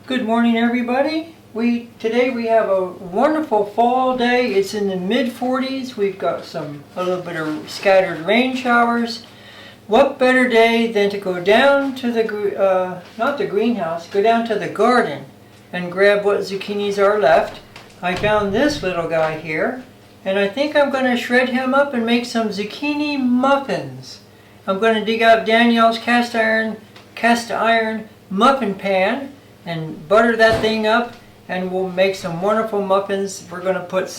Good morning, everybody. Today we have a wonderful fall day. It's in the mid-40s. We've got a little bit of scattered rain showers. What better day than to go down to the not the greenhouse, go down to the garden and grab what zucchinis are left. I found this little guy here, and I think I'm going to shred him up and make some zucchini muffins. I'm going to dig out Danielle's cast iron muffin pan and butter that thing up, and we'll make some wonderful muffins. We're going to put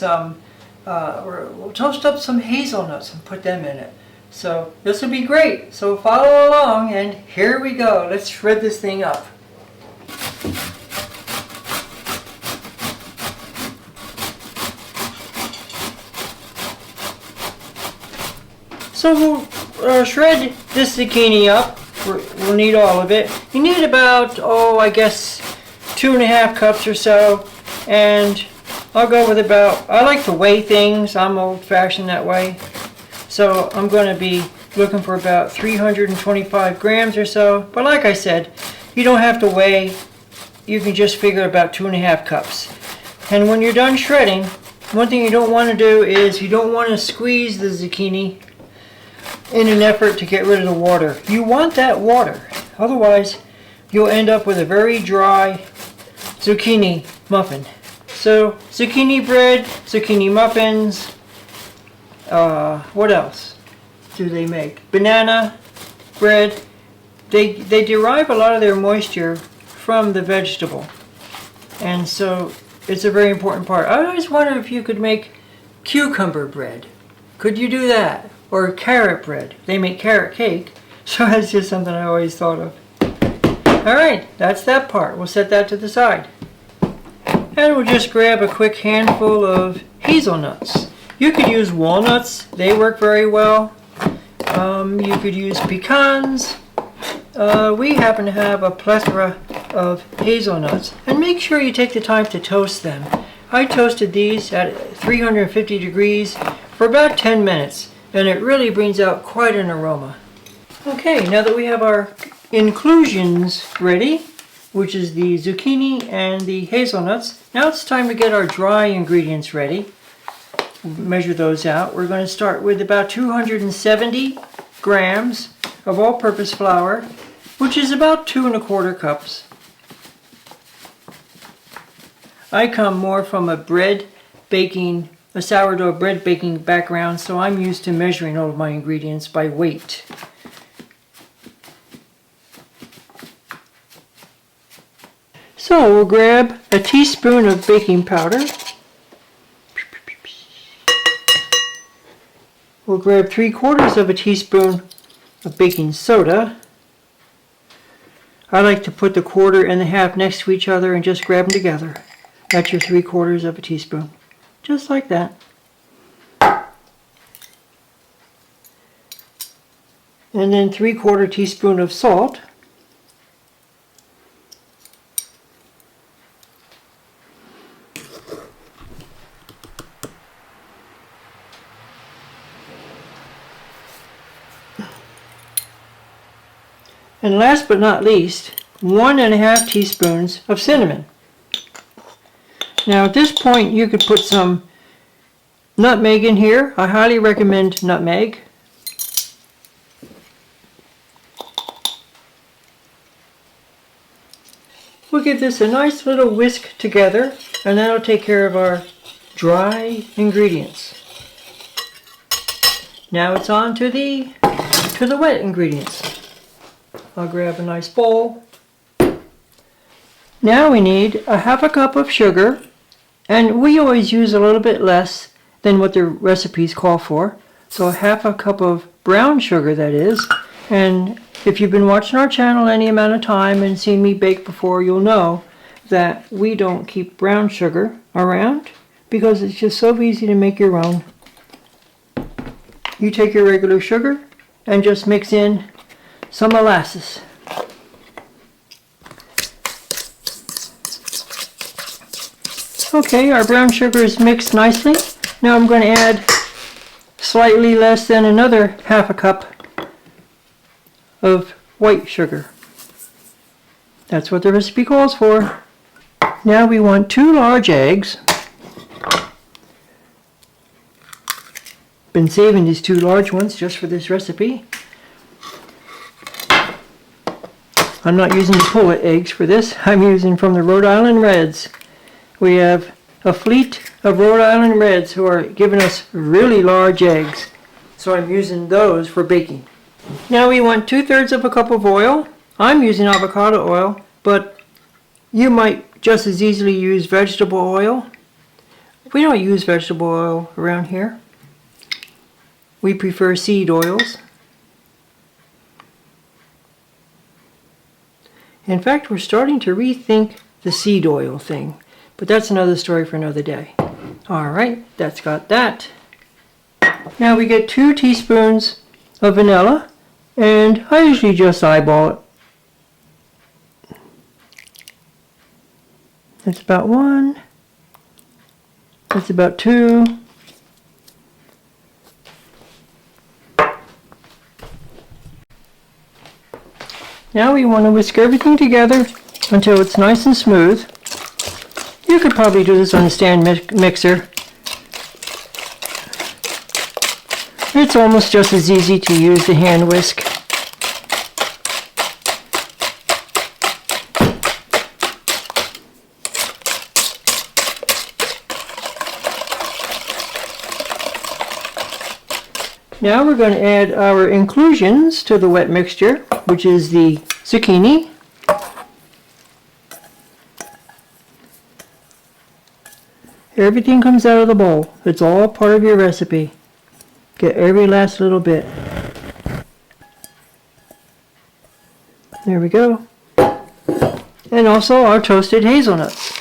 we'll toast up some hazelnuts and put them in it. So this will be great. So follow along, and here we go. Let's shred this thing up. So we'll shred this zucchini up. We'll need all of it. You need about, I guess 2.5 cups or so. And I'll go with I like to weigh things. I'm old-fashioned that way. So I'm going to be looking for about 325 grams or so. But like I said, you don't have to weigh. You can just figure about 2.5 cups. And when you're done shredding, one thing you don't want to do is you don't want to squeeze the zucchini in an effort to get rid of the water. You want that water. Otherwise, you'll end up with a very dry zucchini muffin. So, zucchini bread, zucchini muffins. What else do they make? Banana bread. They derive a lot of their moisture from the vegetable. And so, it's a very important part. I always wonder if you could make cucumber bread. Could you do that? Or carrot bread. They make carrot cake, so that's just something I always thought of. Alright, that's that part. We'll set that to the side. And we'll just grab a quick handful of hazelnuts. You could use walnuts. They work very well. You could use pecans. We happen to have a plethora of hazelnuts. And make sure you take the time to toast them. I toasted these at 350 degrees for about 10 minutes. And it really brings out quite an aroma. Okay, now that we have our inclusions ready, which is the zucchini and the hazelnuts, now it's time to get our dry ingredients ready. Measure those out. We're going to start with about 270 grams of all-purpose flour, which is about 2¼ cups. I come more from a sourdough bread baking background, so I'm used to measuring all of my ingredients by weight. So we'll grab a teaspoon of baking powder. We'll grab 3/4 of a teaspoon of baking soda. I like to put the 1/4 and the 1/2 next to each other and just grab them together. That's your 3/4 of a teaspoon. Just like that. And then 3/4 teaspoon of salt. And last but not least, 1½ teaspoons of cinnamon. Now at this point you could put some nutmeg in here. I highly recommend nutmeg. We'll give this a nice little whisk together, and that'll take care of our dry ingredients. Now it's on to the wet ingredients. I'll grab a nice bowl. Now we need a 1/2 cup of sugar. And we always use a little bit less than what the recipes call for. So 1/2 cup of brown sugar, that is. And if you've been watching our channel any amount of time and seen me bake before, you'll know that we don't keep brown sugar around because it's just so easy to make your own. You take your regular sugar and just mix in some molasses. Okay, our brown sugar is mixed nicely. Now I'm going to add slightly less than another 1/2 cup of white sugar. That's what the recipe calls for. Now we want 2 large eggs. Been saving these 2 large ones just for this recipe. I'm not using the pullet eggs for this. I'm using from the Rhode Island Reds. We have a fleet of Rhode Island Reds who are giving us really large eggs. So I'm using those for baking. Now we want 2/3 of a cup of oil. I'm using avocado oil, but you might just as easily use vegetable oil. We don't use vegetable oil around here. We prefer seed oils. In fact, we're starting to rethink the seed oil thing, but that's another story for another day. All right, that's got that. Now we get 2 teaspoons of vanilla, and I usually just eyeball it. That's about 1. That's about 2. Now we want to whisk everything together until it's nice and smooth. You could probably do this on a stand mixer. It's almost just as easy to use the hand whisk. Now we're going to add our inclusions to the wet mixture, which is the zucchini, everything comes out of the bowl. It's all part of your recipe. Get every last little bit. There we go. And also our toasted hazelnuts.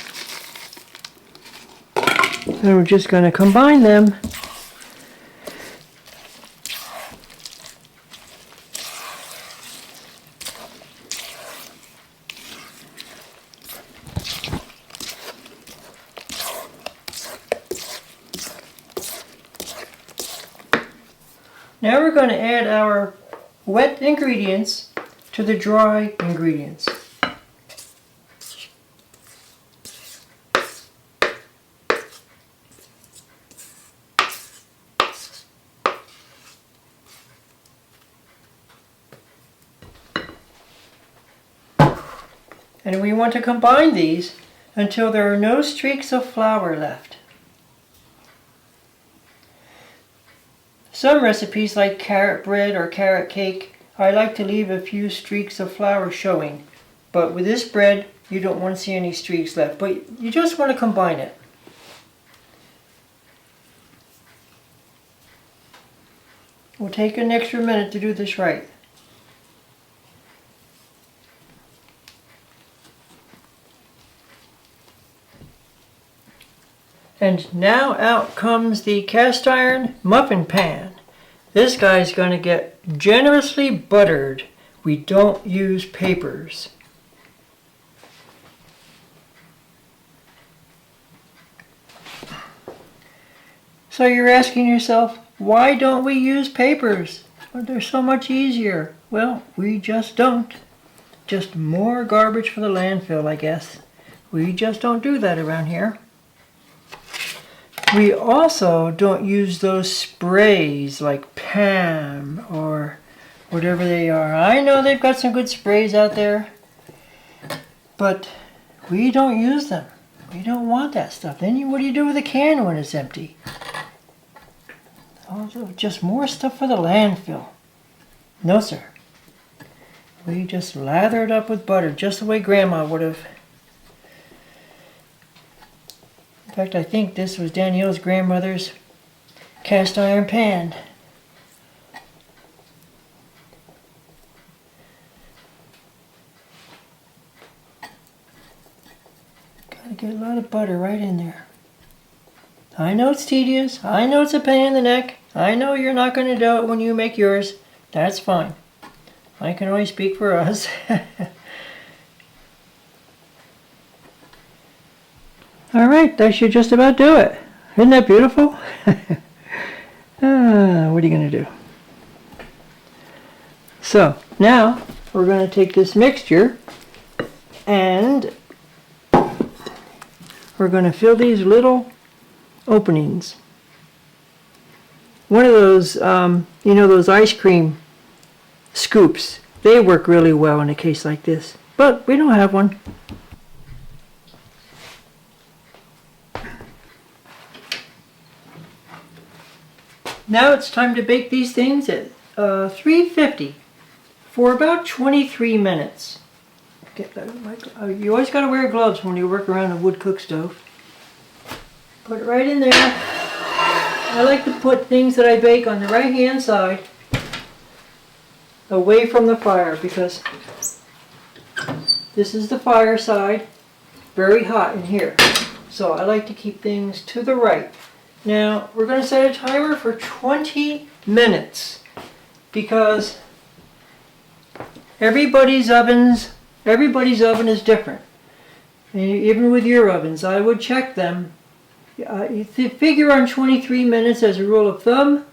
And we're just going to combine them. Now we're going to add our wet ingredients to the dry ingredients. And we want to combine these until there are no streaks of flour left. Some recipes like carrot bread or carrot cake, I like to leave a few streaks of flour showing. But with this bread, you don't want to see any streaks left, but you just want to combine it. We'll take an extra minute to do this right. And now out comes the cast iron muffin pan. This guy's going to get generously buttered. We don't use papers. So you're asking yourself, why don't we use papers? Well, they're so much easier. Well, we just don't. Just more garbage for the landfill, I guess. We just don't do that around here. We also don't use those sprays like Pam or whatever they are. I know they've got some good sprays out there, but we don't use them. We don't want that stuff. Then what do you do with a can when it's empty? Oh, just more stuff for the landfill. No, sir. We just lather it up with butter, just the way Grandma would have. In fact, I think this was Danielle's grandmother's cast iron pan. Gotta get a lot of butter right in there. I know it's tedious. I know it's a pain in the neck. I know you're not going to do it when you make yours. That's fine. I can only speak for us. All right, that should just about do it. Isn't that beautiful? What are you going to do? So now we're going to take this mixture and we're going to fill these little openings. One of those, you know, those ice cream scoops, they work really well in a case like this, but we don't have one. Now it's time to bake these things at 350 for about 23 minutes. You always got to wear gloves when you work around a wood cook stove. Put it right in there. I like to put things that I bake on the right hand side away from the fire because this is the fire side, very hot in here. So I like to keep things to the right. Now we're going to set a timer for 20 minutes because everybody's oven is different. And even with your ovens, I would check them. You figure on 23 minutes as a rule of thumb,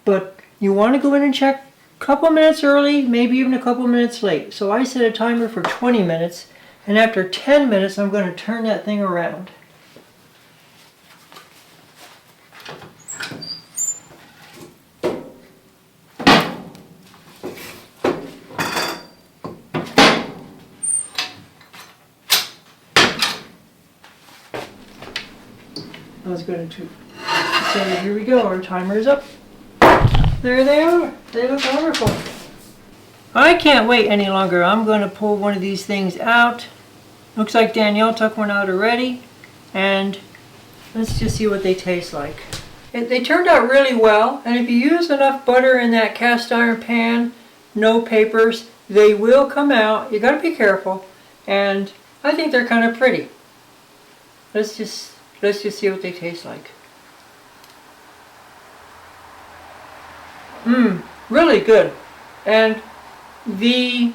but you want to go in and check a couple minutes early, maybe even a couple minutes late. So I set a timer for 20 minutes, and after 10 minutes I'm going to turn that thing around. I was going to say, here we go, our timer is up. There they are. They look wonderful. I can't wait any longer. I'm going to pull one of these things out. Looks like Danielle took one out already. And let's just see what they taste like. They turned out really well. And if you use enough butter in that cast iron pan, no papers, they will come out. You got to be careful. And I think they're kind of pretty. Let's just see what they taste like. Really good. And the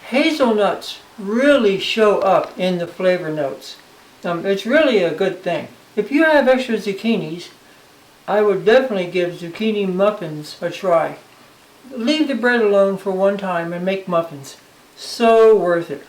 hazelnuts really show up in the flavor notes. It's really a good thing. If you have extra zucchinis, I would definitely give zucchini muffins a try. Leave the bread alone for one time and make muffins. So worth it.